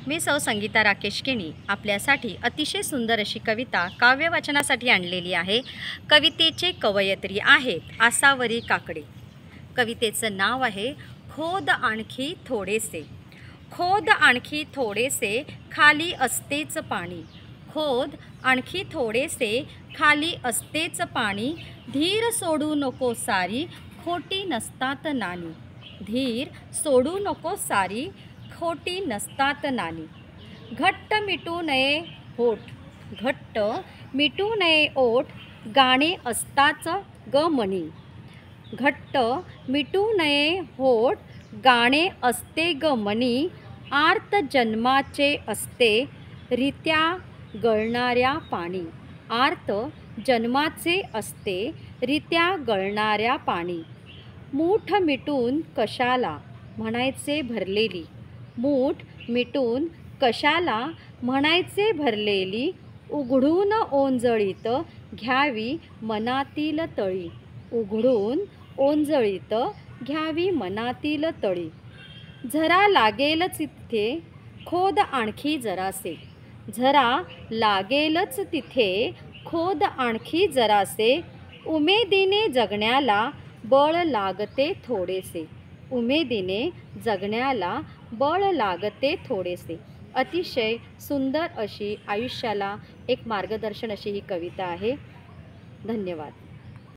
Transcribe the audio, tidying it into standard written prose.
मी सौ संगीता राकेश केणी आपल्यासाठी अतिशय सुंदर अशी कविता काव्यवाचनासाठी आणलेली आहे। कवितेचे कवयित्री आहेत आसावरी काकडे। कवितेचं नाव आहे खोद आणखी थोडेसे। खोद आणखी थोडेसे खाली असतेच पाणी। खोद आणखी थोडेसे खाली असतेच पाणी। धीर सोडू नको सारी खोटी नसतात नाणी। धीर सोडू नको सारी खोटी नसतात नाणी। घट्ट मिटू नये होठ, घट्ट मिटू नये ओठ, गाणे असताच ग मनी। घट्ट मिटू नये होठ, गाणे असते ग मनी। आर्त जन्माचे असते रित्या गळणाऱ्या पाणी। आर्त जन्माचे असते रित्या गळणाऱ्या पाणी। मूठ मिटून कशाला म्हणायचे भरलेली। मूठ मिटून कशाला म्हणायचे भरलेली। उघडून ओंजळीत घ्यावी मनातील तळी। उघडून ओंजळीत घ्यावी मनातील तळी। झरा लागेलच तिथे खोद आणखी जरासे। झरा लागेलच तिथे खोद आणखी जरासे। उमेदीने जगण्याला बळ लागते थोडेसे। उमेदीने जगण्याला बळ लागते थोडेसे। अतिशय सुंदर अशी आयुष्याला एक मार्गदर्शन अशी ही कविता आहे। धन्यवाद।